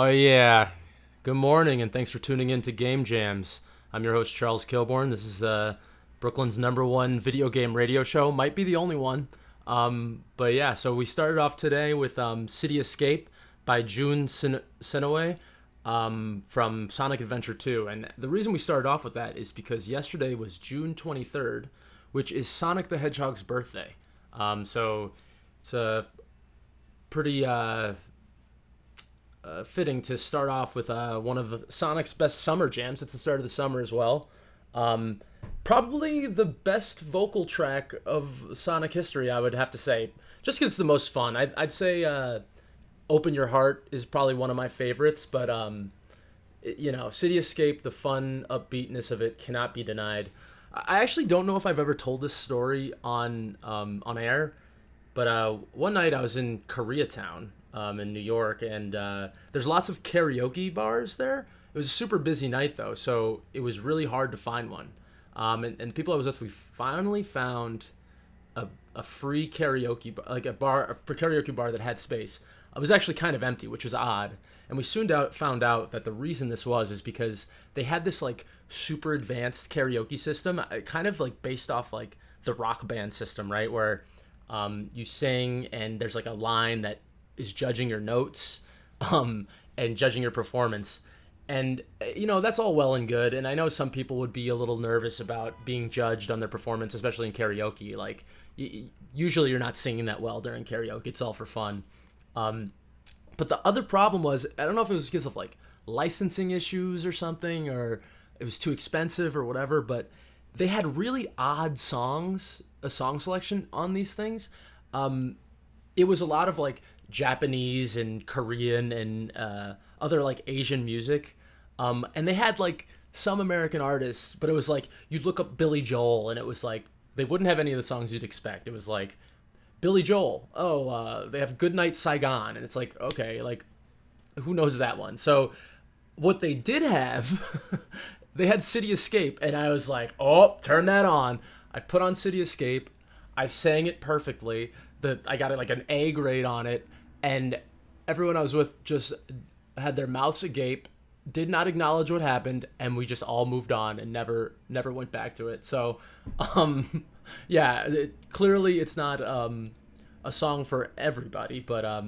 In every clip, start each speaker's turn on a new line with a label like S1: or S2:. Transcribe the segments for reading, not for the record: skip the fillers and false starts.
S1: Oh, yeah. Good morning, and thanks for tuning in to Game Jams. I'm your host, Charles Kilborn. This is Brooklyn's #1 video game radio show. Might be the only one. But yeah, so we started off today with City Escape by Jun Senoue from Sonic Adventure 2. And the reason we started off with that is because yesterday was June 23rd, which is Sonic the Hedgehog's birthday. So it's a pretty fitting to start off with one of Sonic's best summer jams. It's the start of the summer as well. Probably the best vocal track of Sonic history, I would have to say. Just because it's the most fun. I'd say Open Your Heart is probably one of my favorites, but City Escape, the fun upbeatness of it cannot be denied. I actually don't know if I've ever told this story on air, but one night I was in Koreatown in New York, and there's lots of karaoke bars there. It was a super busy night, though, so it was really hard to find one. And the people I was with, we finally found a free karaoke, like a karaoke bar that had space. It was actually kind of empty, which was odd. And we soon found out that the reason this was is because they had this like super advanced karaoke system, kind of like based off like the Rock Band system, right? Where you sing and there's like a line that is judging your notes and judging your performance. And, that's all well and good. And I know some people would be a little nervous about being judged on their performance, especially in karaoke. Like, usually you're not singing that well during karaoke. It's all for fun. But the other problem was, I don't know if it was because of, like, licensing issues or something, or it was too expensive or whatever, but they had really odd songs, a song selection on these things. It was a lot of, like, Japanese and Korean and other like Asian music, and they had like some American artists, but it was like you'd look up Billy Joel and it was like they wouldn't have any of the songs you'd expect. It was like Billy Joel, they have Goodnight Saigon, and it's like, okay, like who knows that one? So what they did have they had City Escape, and I was like, oh, turn that on. I put on City Escape, I sang it perfectly. I got like an A grade on it, and everyone I was with just had their mouths agape, did not acknowledge what happened, and we just all moved on and never went back to it. So, clearly it's not a song for everybody, but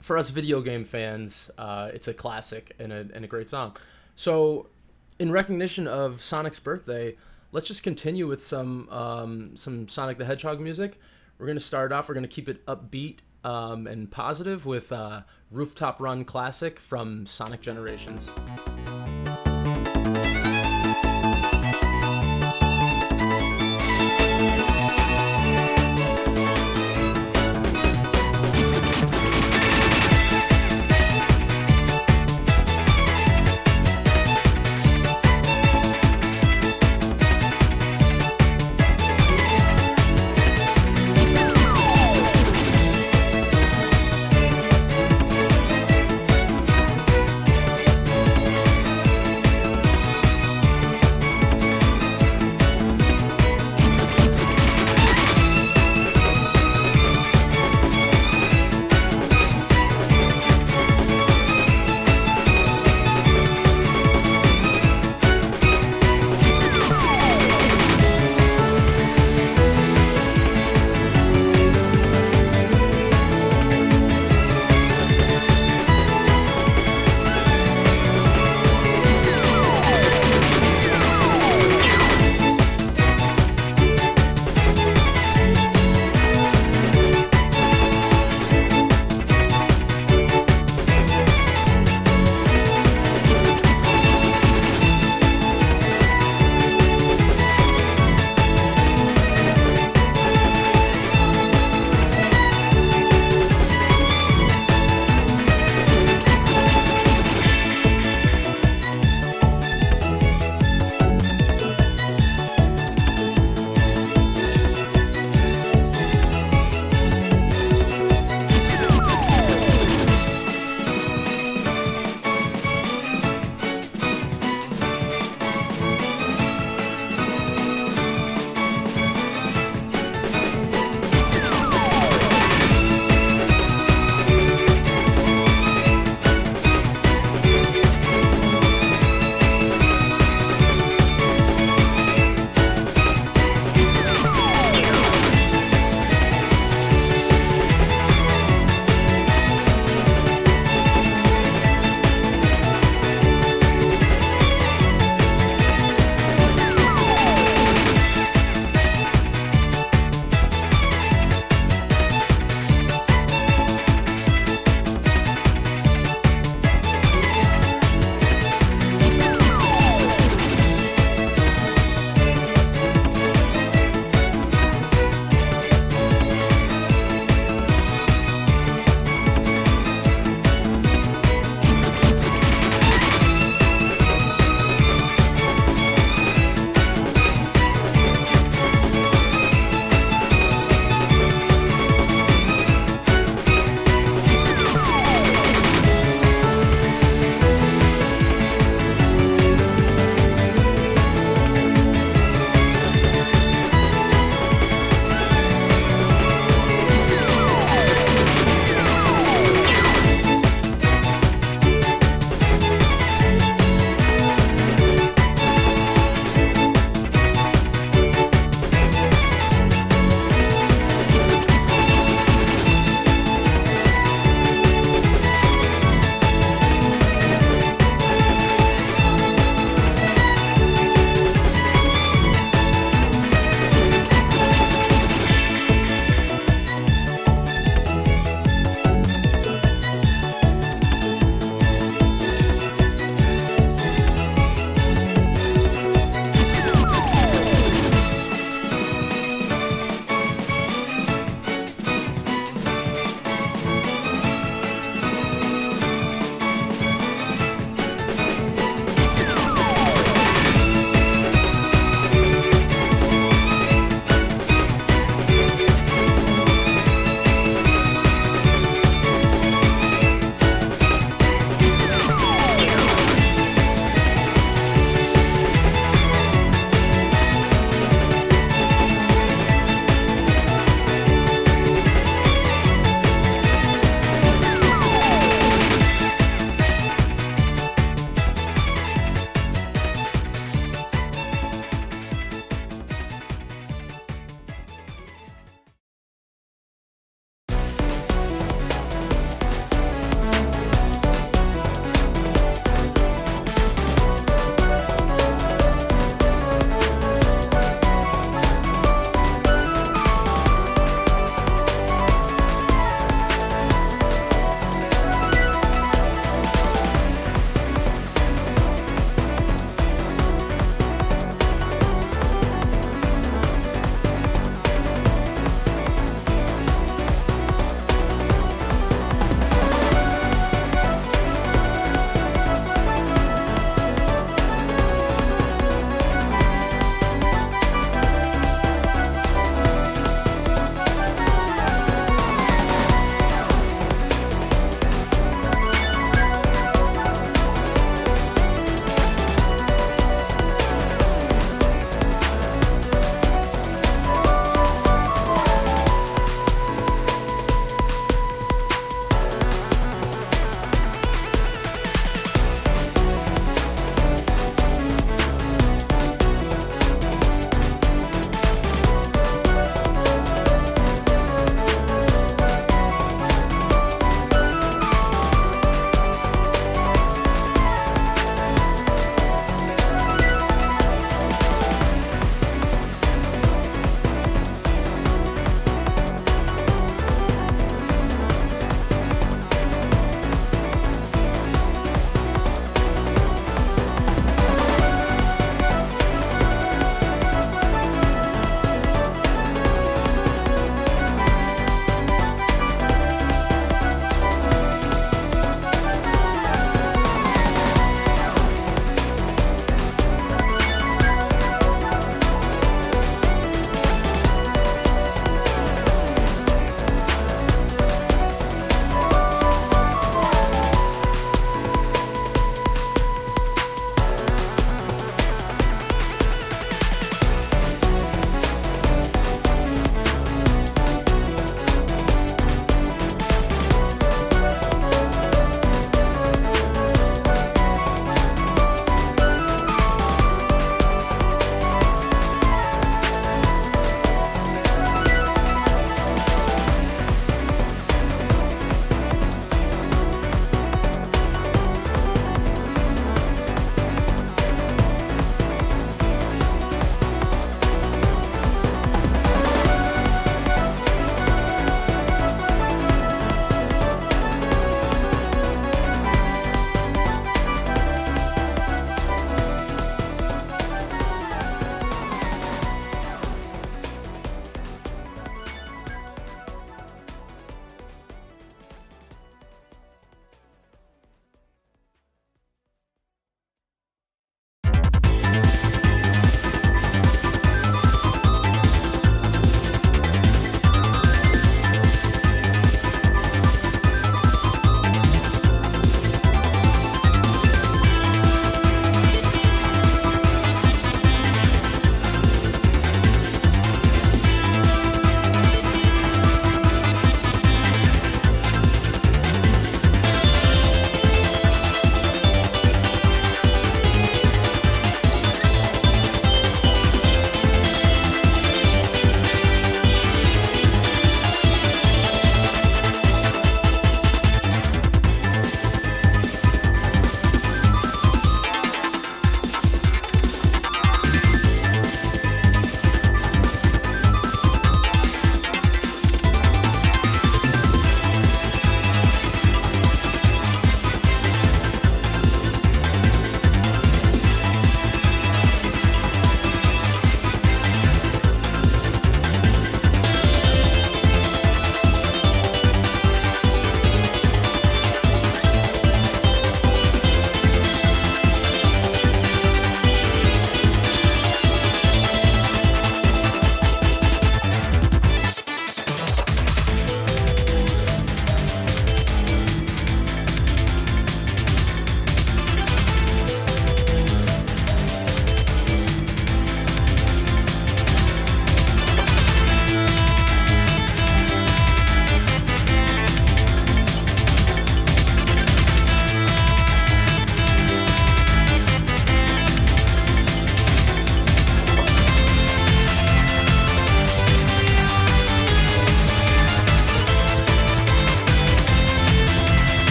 S1: for us video game fans, it's a classic and a great song. So, in recognition of Sonic's birthday, let's just continue with some Sonic the Hedgehog music. We're going to start off, we're going to keep it upbeat and positive with Rooftop Run Classic from Sonic Generations.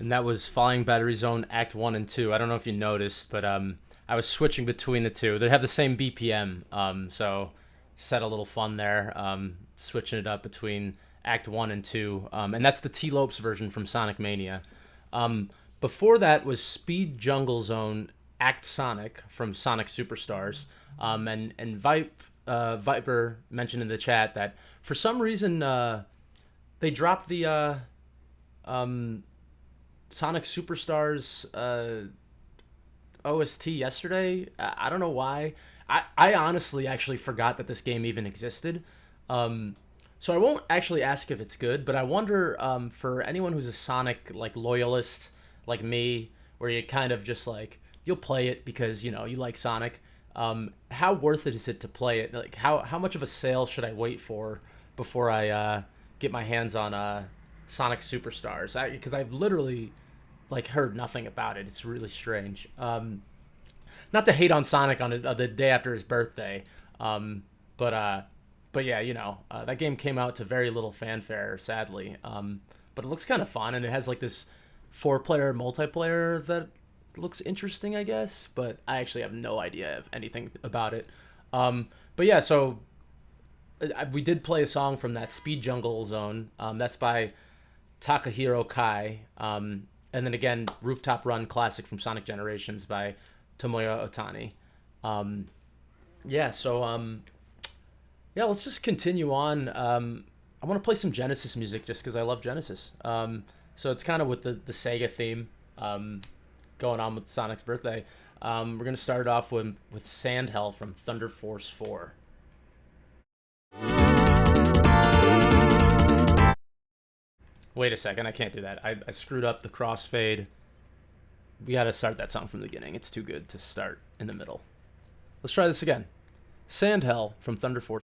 S1: and that was Falling Battery Zone Act 1 and 2. I don't know if you noticed, but I was switching between the two. They have the same BPM, so just had a little fun there, switching it up between Act 1 and 2. And that's the T-Lopes version from Sonic Mania. Before that was Speed Jungle Zone Act Sonic from Sonic Superstars. And Viper mentioned in the chat that for some reason they dropped the Sonic Superstars OST yesterday. I don't know why. I honestly actually forgot that this game even existed. So I won't actually ask if it's good, but I wonder for anyone who's a Sonic like loyalist like me, where you kind of just like you'll play it because you like Sonic. How worth it is it to play it? Like how much of a sale should I wait for before I get my hands on Sonic Superstars? Because I've literally like heard nothing about it. It's really strange. Not to hate on Sonic on the day after his birthday, but yeah, that game came out to very little fanfare, sadly. But it looks kind of fun, and it has like this 4-player multiplayer that looks interesting, I guess. But I actually have no idea of anything about it. But yeah, so we did play a song from that Speed Jungle Zone. That's by Takahiro Kai. And then again, Rooftop Run Classic from Sonic Generations by Tomoya Otani. Yeah, let's just continue on. I want to play some Genesis music just because I love Genesis. So it's kind of with the Sega theme going on with Sonic's birthday. We're going to start off with Sandhell from Thunder Force 4. Wait a second, I can't do that. I screwed up the crossfade. We got to start that song from the beginning. It's too good to start in the middle. Let's try this again. Sandhell from Thunder Force.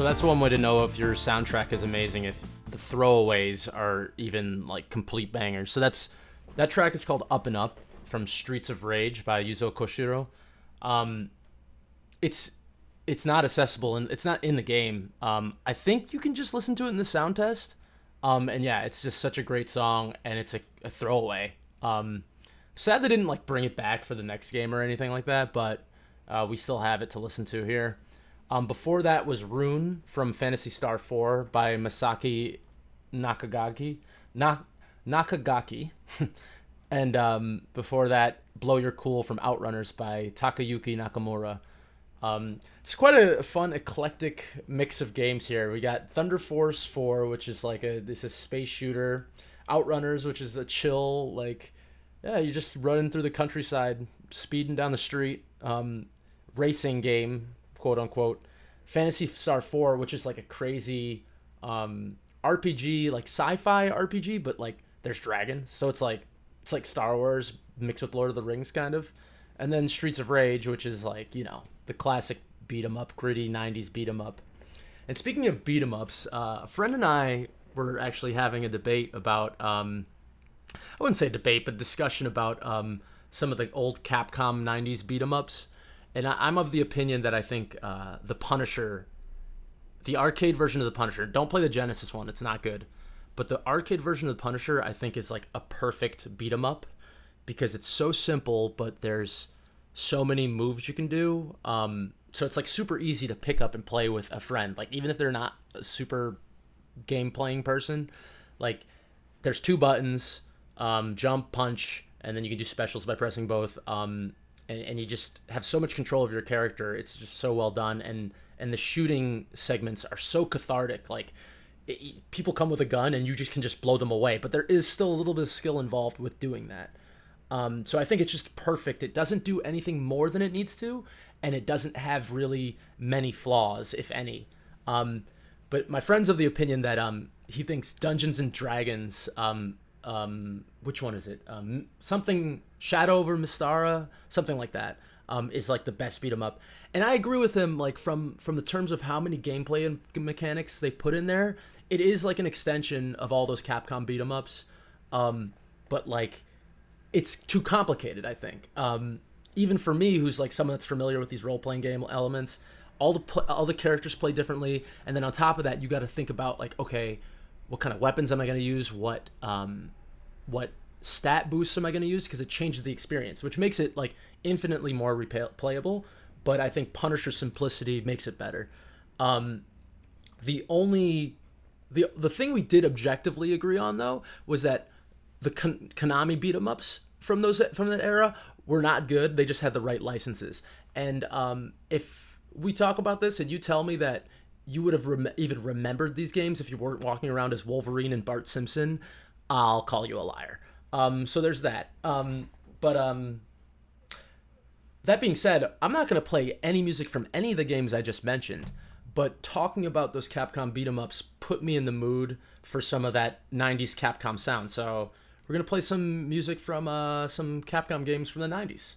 S1: that's one way to know if your soundtrack is amazing, if the throwaways are even like complete bangers. So that track is called Up and Up from Streets of Rage by Yuzo Koshiro. Um, it's it's not accessible and it's not in the game. I think you can just listen to it in the sound test. And yeah, it's just such a great song, and it's a throwaway. Sad they didn't like bring it back for the next game or anything like that, but we still have it to listen to here. Before that was Rune from Phantasy Star 4 by Masaki Nakagaki. Nakagaki. And before that, Blow Your Cool from Outrunners by Takayuki Nakamura. It's quite a fun, eclectic mix of games here. We got Thunder Force 4, which is like this is space shooter. Outrunners, which is a chill, like, yeah, you're just running through the countryside, speeding down the street. Racing game, quote unquote. Phantasy Star 4, which is like a crazy RPG, like sci-fi RPG, but like there's dragons, so it's like Star Wars mixed with Lord of the Rings kind of. And then Streets of Rage, which is like, the classic beat 'em up, gritty 90s beat 'em up. And speaking of beat 'em ups, a friend and I were actually having a debate about I wouldn't say debate, but discussion about some of the old Capcom 90s beat 'em ups. And I'm of the opinion that I think the Punisher, the arcade version of the Punisher, don't play the Genesis one, it's not good. But the arcade version of the Punisher, I think, is like a perfect beat 'em up because it's so simple, but there's so many moves you can do. So it's like super easy to pick up and play with a friend. Like even if they're not a super game playing person, like there's two buttons, jump, punch, and then you can do specials by pressing both. And you just have so much control of your character. It's just so well done, and the shooting segments are so cathartic. Like people come with a gun, and you just can just blow them away. But there is still a little bit of skill involved with doing that. So I think it's just perfect. It doesn't do anything more than it needs to, and it doesn't have really many flaws, if any. But my friend's of the opinion that he thinks Dungeons and Dragons, which one is it? Something Shadow over Mystara, something like that, is like the best beat 'em up. And I agree with him. Like from the terms of how many gameplay and mechanics they put in there, it is like an extension of all those Capcom beat 'em ups. But like, it's too complicated, I think. Even for me, who's like someone that's familiar with these role playing game elements, all the characters play differently, and then on top of that, you got to think about like, okay, what kind of weapons am I going to use? What stat boosts am I going to use? Because it changes the experience, which makes it like infinitely more replayable. But I think Punisher's simplicity makes it better. The thing we did objectively agree on though was that the Konami beat 'em ups from that era were not good. They just had the right licenses. And if we talk about this and you tell me that you would have even remembered these games if you weren't walking around as Wolverine and Bart Simpson, I'll call you a liar. So there's that. But that being said, I'm not going to play any music from any of the games I just mentioned. But talking about those Capcom beat 'em ups put me in the mood for some of that 90s Capcom sound. So we're going to play some music from some Capcom games from the 90s.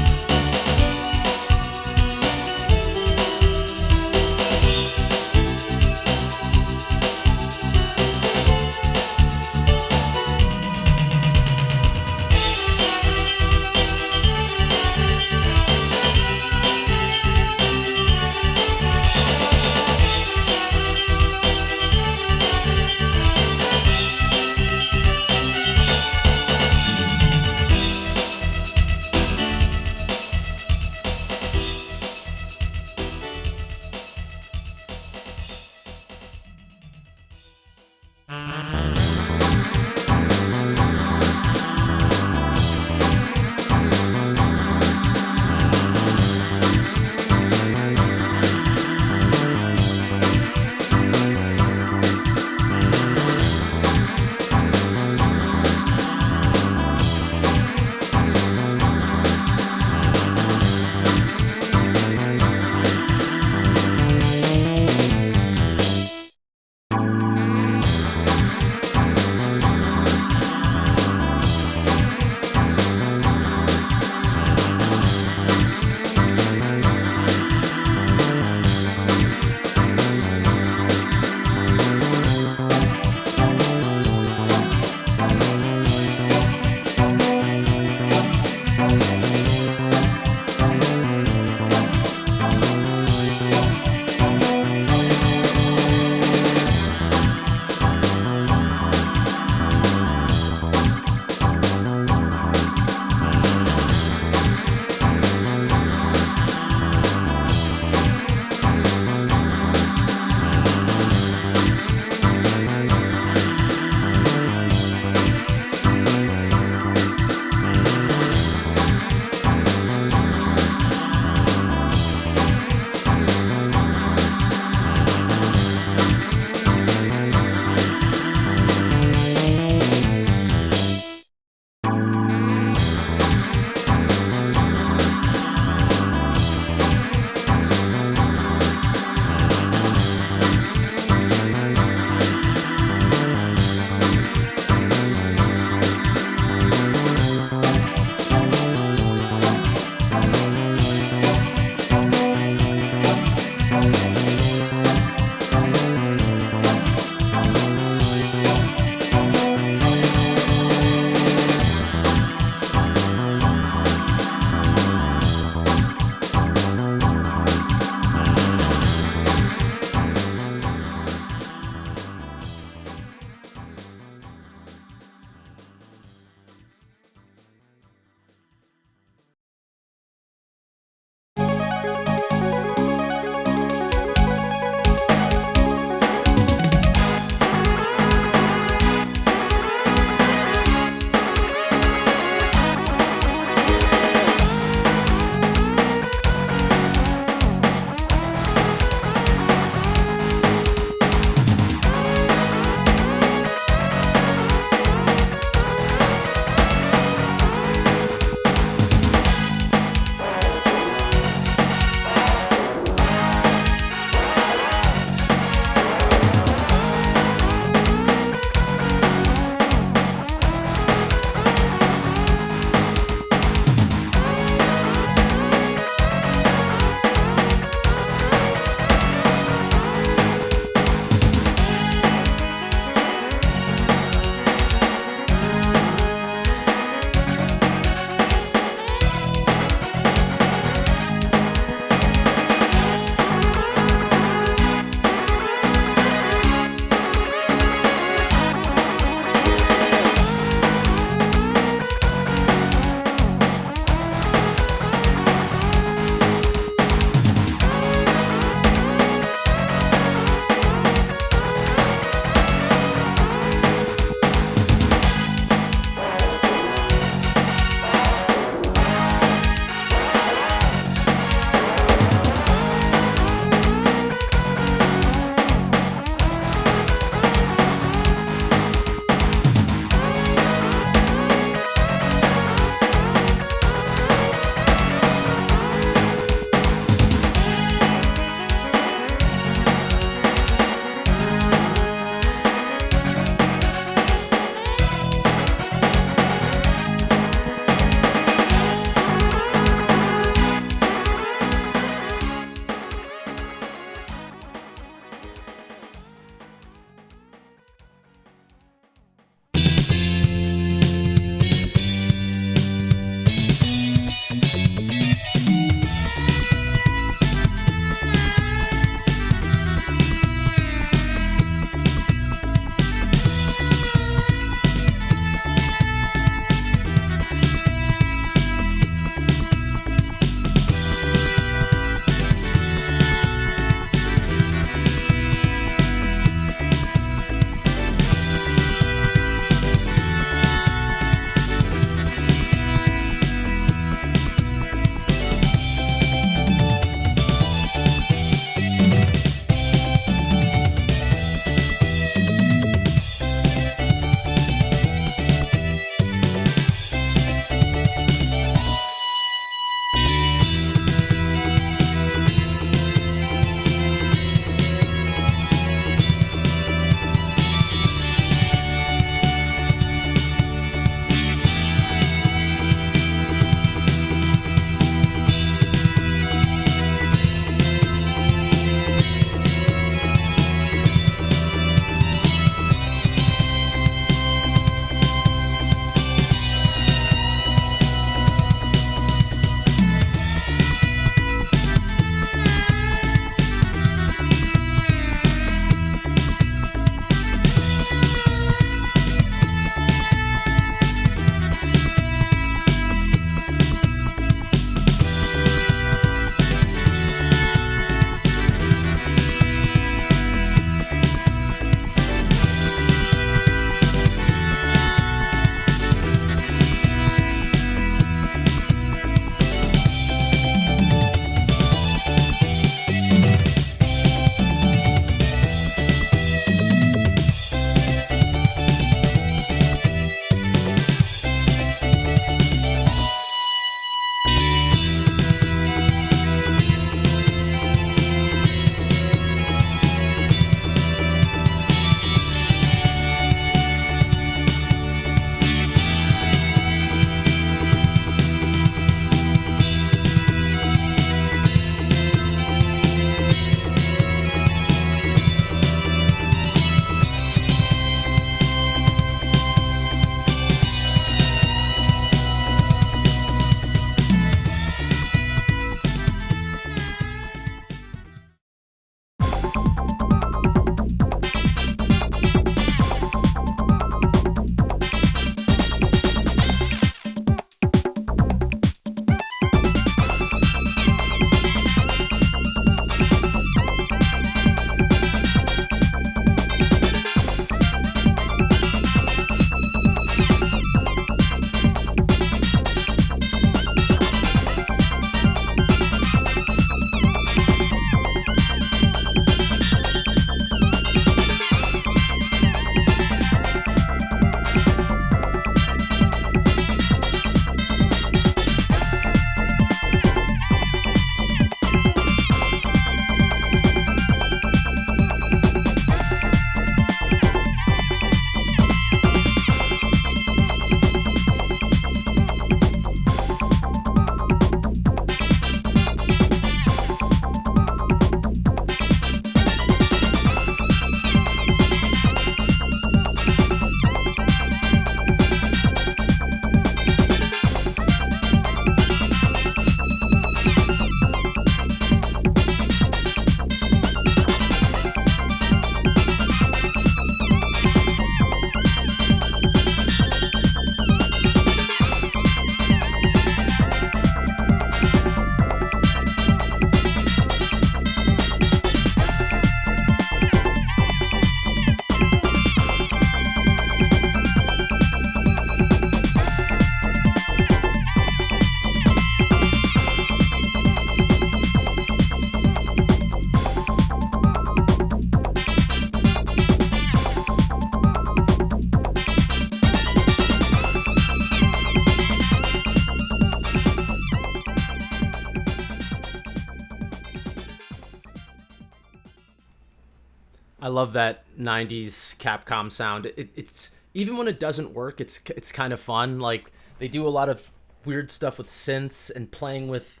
S1: I love that '90s Capcom sound. It's even when it doesn't work, it's kind of fun. Like they do a lot of weird stuff with synths and playing with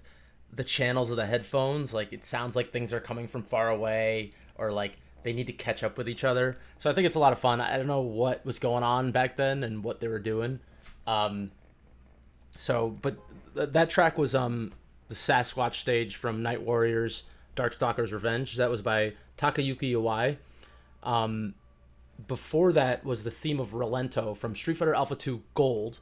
S1: the channels of the headphones. Like it sounds like things are coming from far away, or like they need to catch up with each other. So I think it's a lot of fun. I don't know what was going on back then and what they were doing. Um, but that track was the Sasquatch stage from Night Warriors Darkstalker's Revenge. That was by Takayuki Iwai. Um, Before that was the theme of Relento from Street Fighter Alpha 2 Gold.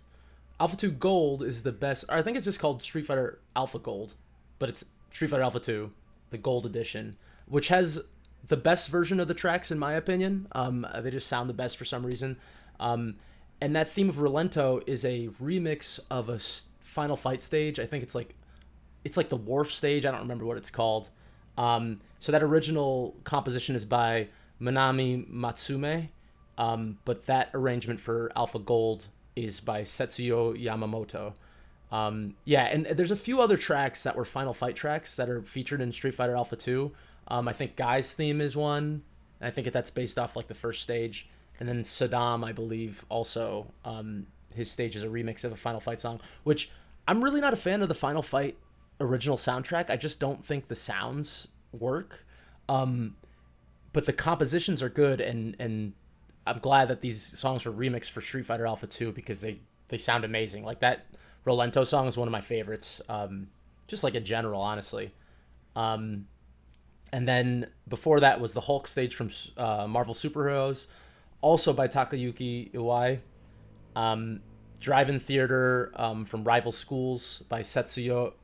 S1: Alpha 2 Gold is the best. Or I think it's just called Street Fighter Alpha Gold, but it's Street Fighter Alpha 2, the Gold Edition, which has the best version of the tracks in my opinion. They just sound the best for some reason. And that theme of Relento is a remix of a Final Fight stage. I think it's like the Wharf stage. I don't remember what it's called. So that original composition is by Manami Matsume, but that arrangement for Alpha Gold is by Setsuyo Yamamoto. Yeah, and there's a few other tracks that were Final Fight tracks that are featured in Street Fighter Alpha 2. I think Guy's theme is one. I think that's based off like the first stage. And then Saddam, I believe, also his stage is a remix of a Final Fight song, which I'm really not a fan of the Final Fight original soundtrack. I just don't think the sounds work. But the compositions are good, and I'm glad that these songs were remixed for Street Fighter Alpha 2 because they sound amazing. Like that Relento song is one of my favorites, just like in general, honestly. And then before that was the Hulk stage from Marvel Superheroes, also by Takayuki Iwai. Drive-In Theater from Rival Schools by Setsuo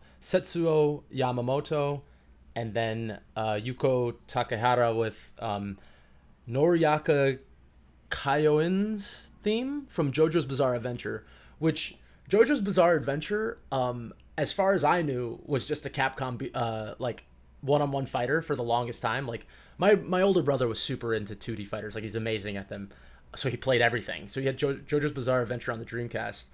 S1: Yamamoto. And then Yuko Takehara with Noriyaka Kyoin's theme from JoJo's Bizarre Adventure, which JoJo's Bizarre Adventure, as far as I knew, was just a Capcom like one-on-one fighter for the longest time. Like my older brother was super into 2D fighters, like he's amazing at them, so he played everything. So he had JoJo's Bizarre Adventure on the Dreamcast,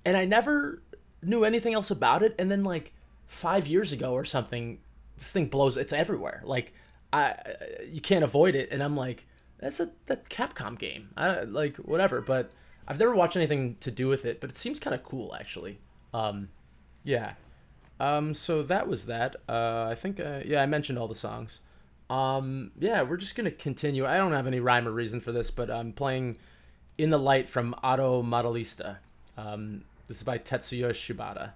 S1: and I never knew anything else about it. And then like 5 years ago or something, this thing blows. It's everywhere. Like you can't avoid it. And I'm like, that Capcom game. Like whatever. But I've never watched anything to do with it. But it seems kind of cool actually. Yeah. So that was that. I think I mentioned all the songs. Yeah, we're just gonna continue. I don't have any rhyme or reason for this, but I'm playing "In the Light" from Auto Modelista. This is by Tetsuya Shibata.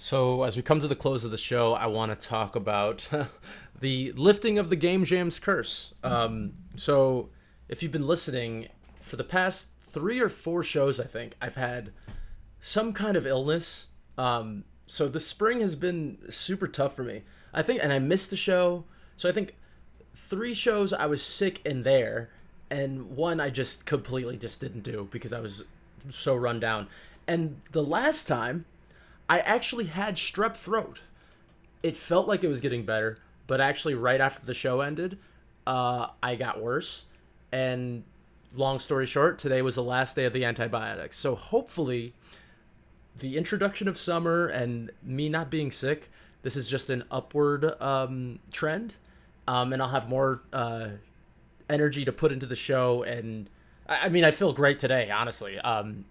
S1: So, as we come to the close of the show, I want to talk about the lifting of the Game Jam's curse. So, if you've been listening, for the past 3 or 4 shows, I think, I've had some kind of illness. So, the spring has been super tough for me. I think, and I missed the show. So, I think 3 shows I was sick in there, and one I just completely just didn't do because I was so run down. And the last time, I actually had strep throat. It felt like it was getting better, but actually right after the show ended, I got worse. And long story short, today was the last day of the antibiotics. So hopefully, the introduction of summer and me not being sick, this is just an upward trend. And I'll have more energy to put into the show. And I mean, I feel great today, honestly. And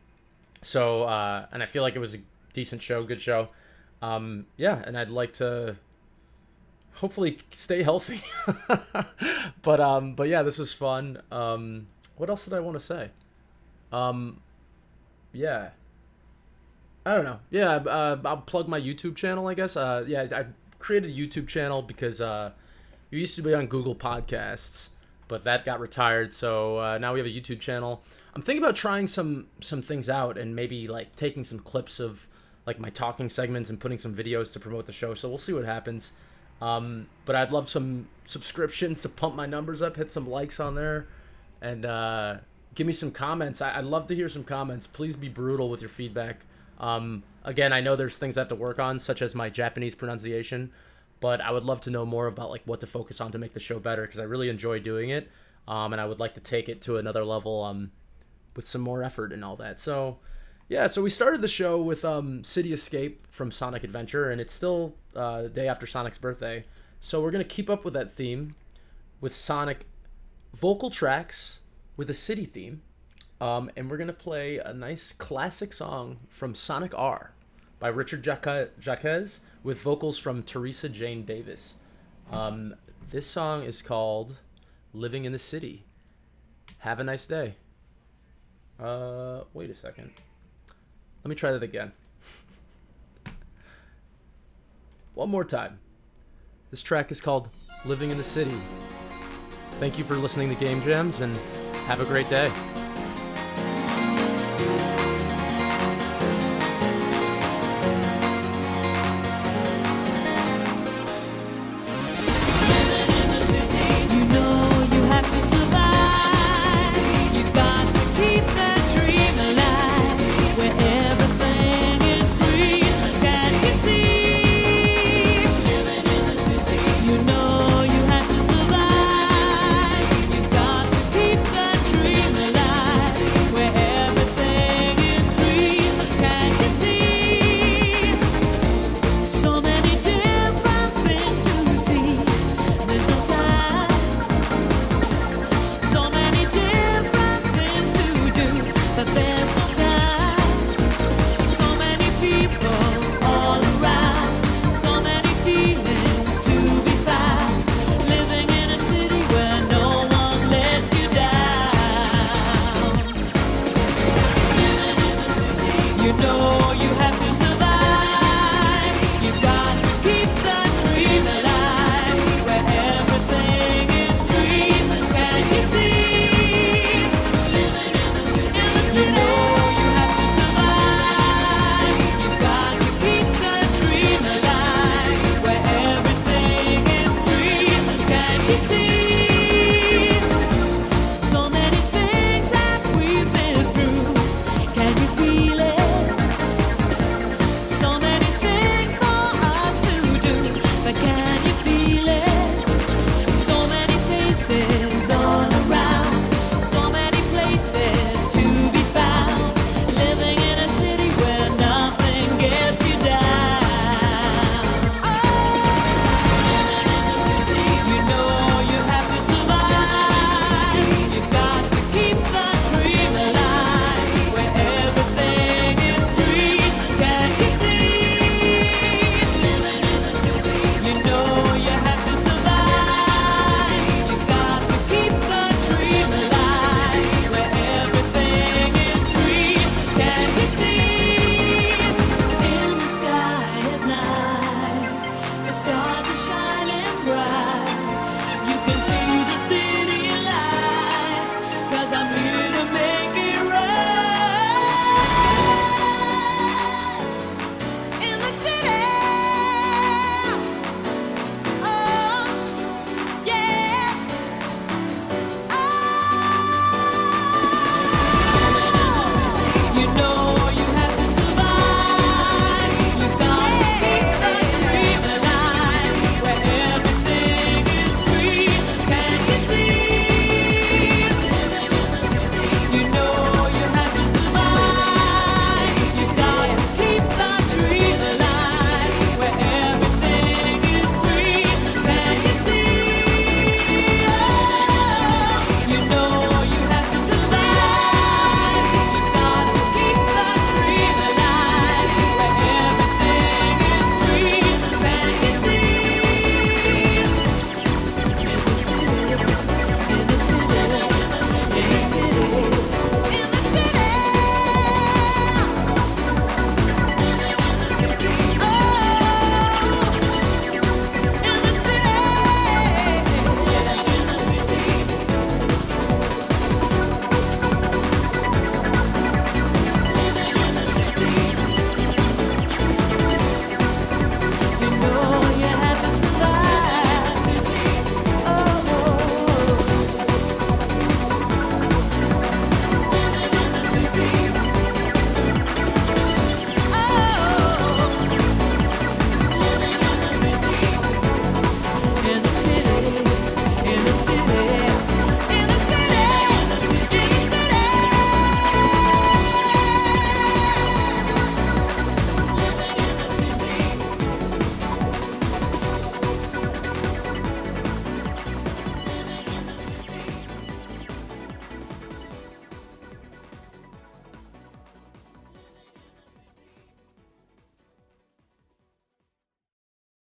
S1: I feel like it was a decent show, good show. Yeah, and I'd like to hopefully stay healthy. But yeah, this was fun. What else did I want to say? Yeah. I don't know. Yeah, I'll plug my YouTube channel, I guess. Yeah, I created a YouTube channel because it used to be on Google Podcasts, but that got retired. So now we have a YouTube channel. I'm thinking about trying some things out and maybe like taking some clips of like my talking segments and putting some videos to promote the show. So we'll see what happens. But I'd love some subscriptions to pump my numbers up, hit some likes on there, and give me some comments. I'd love to hear some comments. Please be brutal with your feedback. Again, I know there's things I have to work on, such as my Japanese pronunciation, but I would love to know more about like what to focus on to make the show better, because I really enjoy doing it, and I would like to take it to another level with some more effort and all that. So yeah, so we started the show with City Escape from Sonic Adventure, and it's still the day after Sonic's birthday. So we're going to keep up with that theme with Sonic vocal tracks with a city theme. And we're going to play a nice classic song from Sonic R by Richard Jacques with vocals from Teresa Jane Davis. This song is called Living in the City. Have a nice day. Wait a second. Let me try that again. One more time. This track is called Living in the City. Thank you for listening to Game Jams, and have a great day.
S2: Can't you see?